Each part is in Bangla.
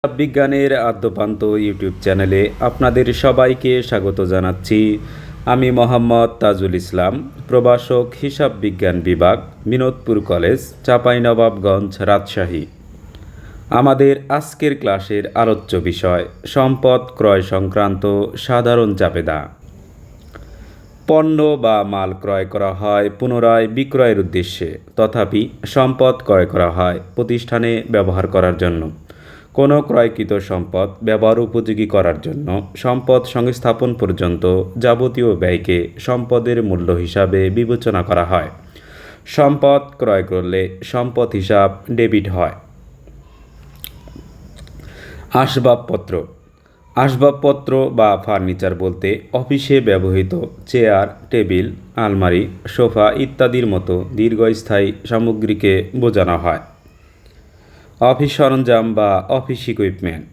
বিজ্ঞানের আদ্যপান্ত ইউটিউব চ্যানেলে আপনাদের সবাইকে স্বাগত জানাচ্ছি। আমি মোহাম্মদ তাজুল ইসলাম, প্রভাষক হিসাব বিজ্ঞান বিভাগ, বিনোদপুর কলেজ, চাঁপাইনবাবগঞ্জ, রাজশাহী। আমাদের আজকের ক্লাসের আলোচ্য বিষয় সম্পদ ক্রয় সংক্রান্ত সাধারণ জাবেদা। পণ্য বা মাল ক্রয় করা হয় পুনরায় বিক্রয়ের উদ্দেশ্যে, তথাপি সম্পদ ক্রয় করা হয় প্রতিষ্ঠানে ব্যবহার করার জন্য। কোনো ক্রয়কৃত সম্পদ ব্যবহার উপযোগী করার জন্য সম্পদ সংস্থাপন পর্যন্ত যাবতীয় ব্যয়কে সম্পদের মূল্য হিসাবে বিবেচনা করা হয়। সম্পদ ক্রয় করলে সম্পদ হিসাব ডেবিট হয়। আসবাবপত্র। আসবাবপত্র বা ফার্নিচার বলতে অফিসে ব্যবহৃত চেয়ার, টেবিল, আলমারি, সোফা ইত্যাদির মতো দীর্ঘস্থায়ী সামগ্রীকে বোঝানো হয়। অফিস সরঞ্জাম বা অফিস ইকুইপমেন্ট।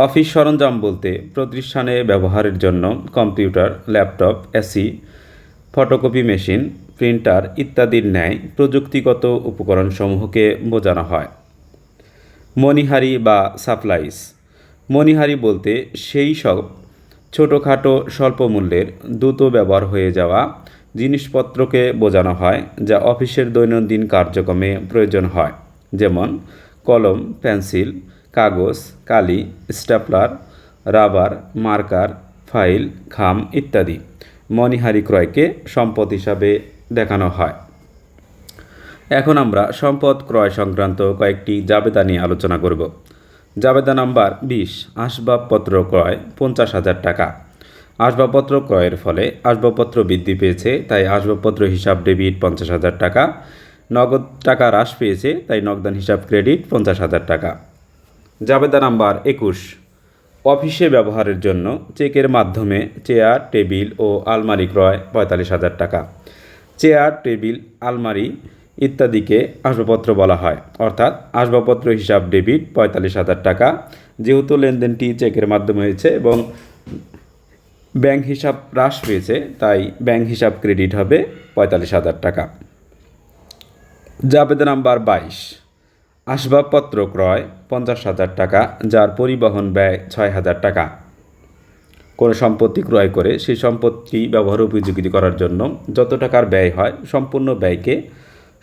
অফিস সরঞ্জাম বলতে প্রতিষ্ঠানে ব্যবহারের জন্য computer, laptop, AC, photocopy machine, printer ইত্যাদির ন্যায় প্রযুক্তিগত উপকরণসমূহকে বোঝানো হয়। মণিহারি বা সাপ্লাইস। মণিহারি বলতে সেই সব ছোটোখাটো স্বল্প মূল্যের দ্রুত ব্যবহার হয়ে যাওয়া জিনিসপত্রকে বোঝানো হয় যা অফিসের দৈনন্দিন কার্যক্রমে প্রয়োজন হয়, যেমন কলম, পেন্সিল, কাগজ, কালি, স্টেপলার, রাবার, মার্কার, ফাইল, খাম ইত্যাদি। মণিহারি ক্রয়কে সম্পদ হিসাবে দেখানো হয়। এখন আমরা সম্পদ ক্রয় সংক্রান্ত কয়েকটি জাবেদা নিয়ে আলোচনা করব। জাবেদা নাম্বার 20, আসবাবপত্র ক্রয় 50,000 টাকা। আসবাবপত্র ক্রয়ের ফলে আসবাবপত্র বৃদ্ধি পেয়েছে, তাই আসবাবপত্র হিসাব ডেবিট 50,000 টাকা। নগদ টাকা হ্রাস পেয়েছে, তাই নগদান হিসাব ক্রেডিট 50,000 টাকা। জাবেদা নাম্বার 21, অফিসে ব্যবহারের জন্য চেকের মাধ্যমে চেয়ার, টেবিল ও আলমারি ক্রয় 45,000 টাকা। চেয়ার, টেবিল, আলমারি ইত্যাদিকে আসবাবপত্র বলা হয়, অর্থাৎ আসবাবপত্র হিসাব ডেবিট 45,000 টাকা। যেহেতু লেনদেনটি চেকের মাধ্যমে হয়েছে এবং ব্যাংক হিসাব হ্রাস পেয়েছে, তাই ব্যাংক হিসাব ক্রেডিট হবে 45,000 টাকা। জাবেদা নাম্বার 22, আসবাবপত্র ক্রয় 50,000 টাকা, যার পরিবহন ব্যয় 6,000 টাকা। কোনো সম্পত্তি ক্রয় করে সেই সম্পত্তি ব্যবহার উপযোগী করার জন্য যত টাকার ব্যয় হয় সম্পূর্ণ ব্যয়কে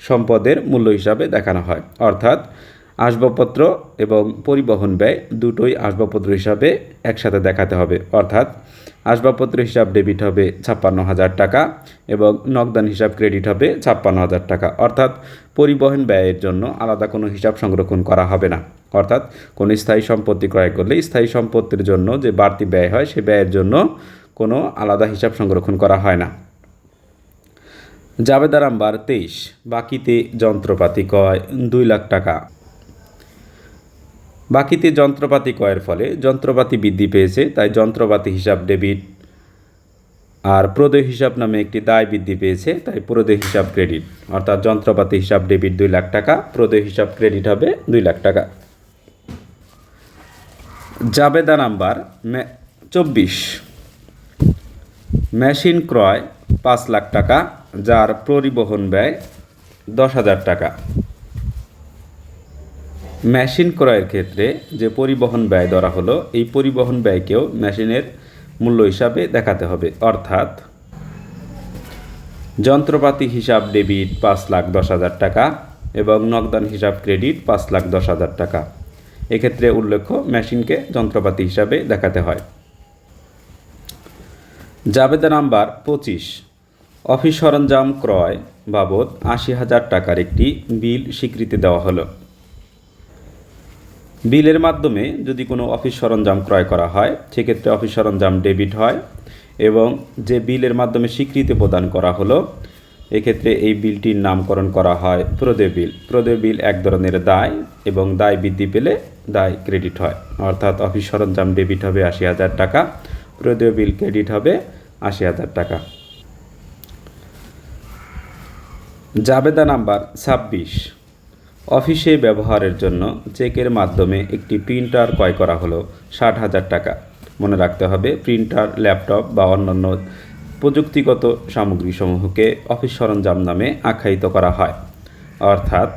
সম্পদের মূল্য হিসাবে দেখানো হয়, অর্থাৎ আসবাবপত্র এবং পরিবহন ব্যয় দুটোই আসবাবপত্র হিসাবে একসাথে দেখাতে হবে, অর্থাৎ আসবাবপত্র হিসাব ডেবিট হবে 56,000 টাকা এবং নগদান হিসাব ক্রেডিট হবে 56,000 টাকা। অর্থাৎ পরিবহন ব্যয়ের জন্য আলাদা কোনো হিসাব সংরক্ষণ করা হবে না, অর্থাৎ কোনো স্থায়ী সম্পত্তি ক্রয় করলে স্থায়ী সম্পত্তির জন্য যে বাড়তি ব্যয় হয় সে ব্যয়ের জন্য কোনো আলাদা হিসাব সংরক্ষণ করা হয় না। জাবেদা নাম্বার 23, বাকিতে যন্ত্রপাতি ক্রয় 2 লাখ টাকা। বাকিতে যন্ত্রপাতি ক্রয়ের ফলে যন্ত্রপাতি বৃদ্ধি পেয়েছে, তাই যন্ত্রপাতি হিসাব ডেবিট। আর প্রদেয় হিসাব নামে একটি দায় বৃদ্ধি পেয়েছে, তাই প্রদেয় হিসাব ক্রেডিট, অর্থাৎ যন্ত্রপাতি হিসাব ডেবিট 2 লাখ টাকা, প্রদেয় হিসাব ক্রেডিট হবে 2 লাখ টাকা। জাবেদা নাম্বার 24, মেশিন ক্রয় 5 লাখ টাকা, যার পরিবহন ব্যয় 10,000 টাকা। মেশিন ক্রয়ের ক্ষেত্রে যে পরিবহন ব্যয় ধরা হলো, এই পরিবহন ব্যয়কেও মেশিনের মূল্য হিসাবে দেখাতে হবে, অর্থাৎ যন্ত্রপাতি হিসাব ডেবিট 5,10,000 টাকা এবং নগদান হিসাব ক্রেডিট 5,10,000 টাকা। এক্ষেত্রে উল্লেখ্য মেশিনকে যন্ত্রপাতি হিসাবে দেখাতে হয়। জাবেদা নাম্বার 25, অফিস সরঞ্জাম ক্রয় বাবদ 80,000 টাকার একটি বিল স্বীকৃতি দেওয়া হলো। বিলের মাধ্যমে যদি কোনো অফিস সরঞ্জাম ক্রয় করা হয় সেক্ষেত্রে অফিস সরঞ্জাম ডেবিট হয় এবং যে বিলের মাধ্যমে স্বীকৃতি প্রদান করা হলো এক্ষেত্রে এই বিলটির নামকরণ করা হয় প্রদেয় বিল। প্রদেয় বিল এক ধরনের দায় এবং দায় বৃদ্ধি পেলে দায় ক্রেডিট হয়, অর্থাৎ অফিস সরঞ্জাম ডেবিট হবে 80,000 টাকা, প্রদেয় বিল ক্রেডিট হবে 80,000 টাকা। জাবেদা নাম্বার 26, অফিসে ব্যবহারের জন্য চেকের মাধ্যমে একটি প্রিন্টার ক্রয় করা হলো 60,000 টাকা। মনে রাখতে হবে প্রিন্টার, ল্যাপটপ বা অন্যান্য প্রযুক্তিগত সামগ্রীসমূহকে অফিস সরঞ্জাম নামে আখ্যায়িত করা হয়, অর্থাৎ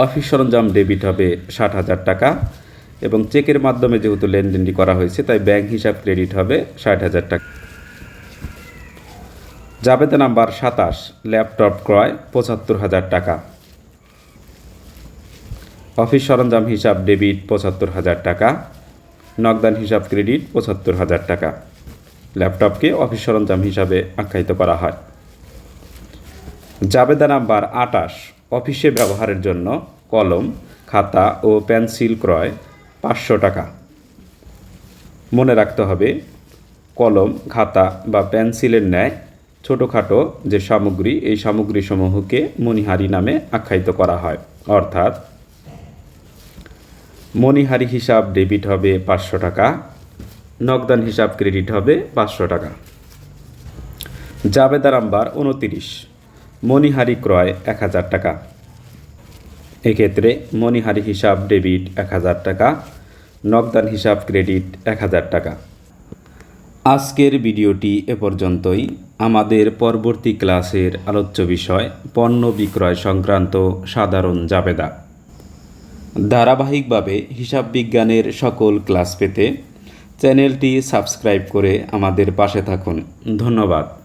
অফিস সরঞ্জাম ডেবিট হবে 60,000 টাকা এবং চেকের মাধ্যমে যেহেতু লেনদেনটি করা হয়েছে তাই ব্যাংক হিসাব ক্রেডিট হবে 60,000 টাকা। জাবেদা নাম্বার 27, ল্যাপটপ ক্রয় 75,000 টাকা। অফিস সরঞ্জাম হিসাব ডেবিট 75,000 টাকা, নগদান হিসাব ক্রেডিট 75,000 টাকা। ল্যাপটপকে অফিস সরঞ্জাম হিসাবে আখ্যায়িত করা হয়। জাবেদা নাম্বার 28, অফিসে ব্যবহারের জন্য কলম, খাতা ও পেন্সিল ক্রয় 500 টাকা। মনে রাখতে হবে, কলম, খাতা বা পেন্সিলের ন্যায় ছোটোখাটো যে সামগ্রী, এই সামগ্রীসমূহকে মণিহারি নামে আখ্যায়িত করা হয়। অর্থাৎ মণিহারি হিসাব ডেবিট হবে 500 টাকা, নগদান হিসাব ক্রেডিট হবে 500 টাকা। জাবেদা নাম্বার 29, মণিহারি ক্রয় 1000 টাকা। এক্ষেত্রে মণিহারি হিসাব ডেবিট 1000 টাকা, নগদান হিসাব ক্রেডিট 1000 টাকা। আজকের ভিডিওটি এ পর্যন্তই। আমাদের পরবর্তী ক্লাসের আলোচ্য বিষয় পণ্য বিক্রয় সংক্রান্ত সাধারণ জাবেদা। ধারাবাহিকভাবে হিসাব বিজ্ঞানের সকল ক্লাস পেতে চ্যানেলটি সাবস্ক্রাইব করে আমাদের পাশে থাকুন। ধন্যবাদ।